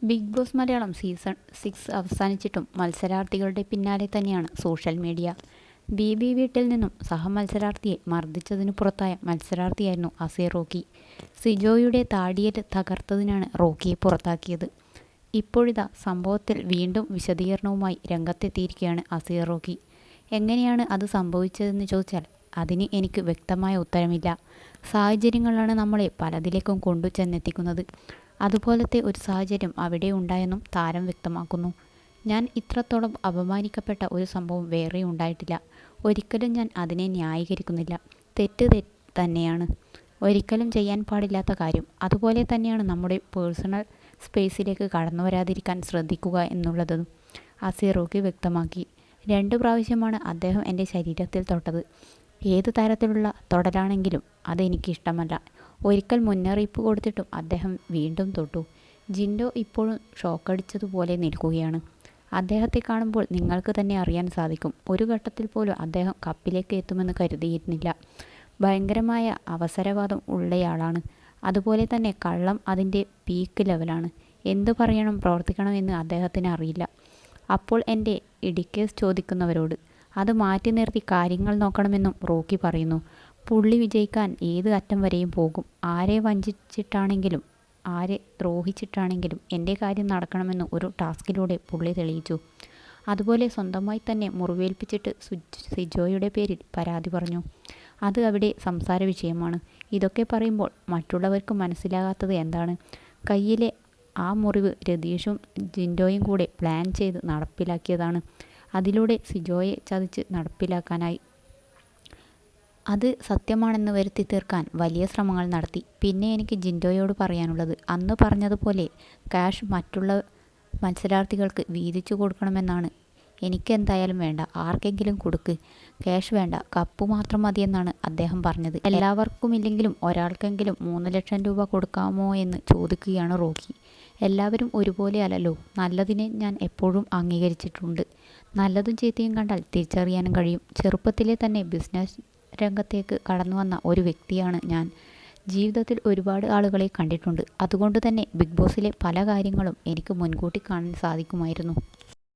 Big boss Malayalam season 6 അവസാനിച്ചിട്ടും മത്സരാർത്ഥികളുടെ പിന്നാലെ തന്നെയാണ് social media. ബീബി വീട്ടിൽ നിന്നും സഹമത്സരാർത്ഥിയെ മർദ്ദിച്ചതിനു പുറത്തായ മത്സരാർത്ഥിയായിരുന്നു അസീർ റോക്കി. സിജോയുടെ താടിയേറ്റ് തകർത്തതിനാണ് റോക്കിയെ പുറത്താക്കിയത്. ഇപ്പോഴിതാ സംഭവത്തിൽ വീണ്ടും വിശദീകരണവുമായി രംഗത്തെത്തിയിരിക്കുകയാണ് അസീർ റോക്കി. എങ്ങനെയാണ് അത് സംഭവിച്ചതെന്ന് ചോദിച്ചാൽ അതിന് എനിക്ക് വ്യക്തമായ ഉത്തരമില്ല. സാഹചര്യങ്ങളാണ് നമ്മളെ പലതിലേക്കും കൊണ്ടു ചെന്നെത്തിക്കുന്നത്. അതുപോലത്തെ ഒരു സാഹചര്യം അവിടെ ഉണ്ടായെന്നും താരം വ്യക്തമാക്കുന്നു. ഞാൻ ഇത്രത്തോളം അപമാനിക്കപ്പെട്ട ഒരു സംഭവം വേറെ ഉണ്ടായിട്ടില്ല. ഒരിക്കലും ഞാൻ അതിനെ ന്യായീകരിക്കുന്നില്ല. തെറ്റ് തന്നെയാണ്, ഒരിക്കലും ചെയ്യാൻ പാടില്ലാത്ത കാര്യം. അതുപോലെ തന്നെയാണ് നമ്മുടെ പേഴ്സണൽ സ്പേസിലേക്ക് കടന്നു വരാതിരിക്കാൻ ശ്രദ്ധിക്കുക എന്നുള്ളതും അസീർ റോക്കി വ്യക്തമാക്കി. 2 പ്രാവശ്യമാണ് അദ്ദേഹം എൻ്റെ ശരീരത്തിൽ തൊട്ടത്. ഏത് തരത്തിലുള്ള തൊടലാണെങ്കിലും അതെനിക്കിഷ്ടമല്ല. ഒരിക്കൽ മുന്നറിയിപ്പ് കൊടുത്തിട്ടും അദ്ദേഹം വീണ്ടും തൊട്ടു. ജിൻഡോ ഇപ്പോഴും ഷോക്കടിച്ചതുപോലെ നിൽക്കുകയാണ്. അദ്ദേഹത്തെ കാണുമ്പോൾ നിങ്ങൾക്ക് തന്നെ അറിയാൻ സാധിക്കും. ഒരു ഘട്ടത്തിൽ പോലും അദ്ദേഹം കപ്പിലേക്ക് എത്തുമെന്ന് കരുതിയിരുന്നില്ല. ഭയങ്കരമായ അവസരവാദം ഉള്ളയാളാണ്. അതുപോലെ തന്നെ കള്ളം അതിൻ്റെ പീക്ക് ലെവലാണ്. എന്തു പറയണം പ്രവർത്തിക്കണം എന്ന് അദ്ദേഹത്തിന് അറിയില്ല. അപ്പോൾ എൻ്റെ ഇടിക്കേസ് ചോദിക്കുന്നവരോട് അത് മാറ്റി നിർത്തി കാര്യങ്ങൾ നോക്കണമെന്നും റോക്കി പറയുന്നു. പുള്ളി വിജയിക്കാൻ ഏത് അറ്റം വരെയും പോകും. ആരെ വഞ്ചിച്ചിട്ടാണെങ്കിലും ആരെ ദ്രോഹിച്ചിട്ടാണെങ്കിലും എൻ്റെ കാര്യം നടക്കണമെന്ന് ഒരു ടാസ്കിലൂടെ പുള്ളി തെളിയിച്ചു. അതുപോലെ സ്വന്തമായി തന്നെ മുറിവേൽപ്പിച്ചിട്ട് സിജോയുടെ പേരിൽ പരാതി പറഞ്ഞു. അത് അവിടെ സംസാര വിഷയമാണ്. ഇതൊക്കെ പറയുമ്പോൾ മറ്റുള്ളവർക്ക് മനസ്സിലാകാത്തത് എന്താണ്? കയ്യിലെ ആ മുറിവ് രതീഷും ജിൻഡോയും കൂടെ പ്ലാൻ ചെയ്ത് നടപ്പിലാക്കിയതാണ്. അതിലൂടെ സിജോയെ ചതിച്ച് നടപ്പിലാക്കാനായി. അത് സത്യമാണെന്ന് വരുത്തി തീർക്കാൻ വലിയ ശ്രമങ്ങൾ നടത്തി. പിന്നെ എനിക്ക് ജിൻഡോയോട് പറയാനുള്ളത്, അന്ന് പറഞ്ഞതുപോലെ ക്യാഷ് മറ്റുള്ള മത്സരാർത്ഥികൾക്ക് വീതിച്ചു കൊടുക്കണമെന്നാണ്. എനിക്കെന്തായാലും വേണ്ട, ആർക്കെങ്കിലും കൊടുക്ക്. ക്യാഷ് വേണ്ട, കപ്പ് മാത്രം മതിയെന്നാണ് അദ്ദേഹം പറഞ്ഞത്. എല്ലാവർക്കുമില്ലെങ്കിലും ഒരാൾക്കെങ്കിലും 3 ലക്ഷം രൂപ കൊടുക്കാമോ എന്ന് ചോദിക്കുകയാണ് റോക്കി. എല്ലാവരും ഒരുപോലെ അല്ലല്ലോ. നല്ലതിനെ ഞാൻ എപ്പോഴും അംഗീകരിച്ചിട്ടുണ്ട്. നല്ലതും ചീത്തയും കണ്ടാൽ തിരിച്ചറിയാനും കഴിയും. ചെറുപ്പത്തിലെ തന്നെ ബിസിനസ് രംഗത്തേക്ക് കടന്നു വന്ന ഒരു വ്യക്തിയാണ് ഞാൻ. ജീവിതത്തിൽ ഒരുപാട് ആളുകളെ കണ്ടിട്ടുണ്ട്. അതുകൊണ്ട് തന്നെ ബിഗ് ബോസിലെ പല കാര്യങ്ങളും എനിക്ക് മുൻകൂട്ടി കാണാൻ സാധിക്കുമായിരുന്നു.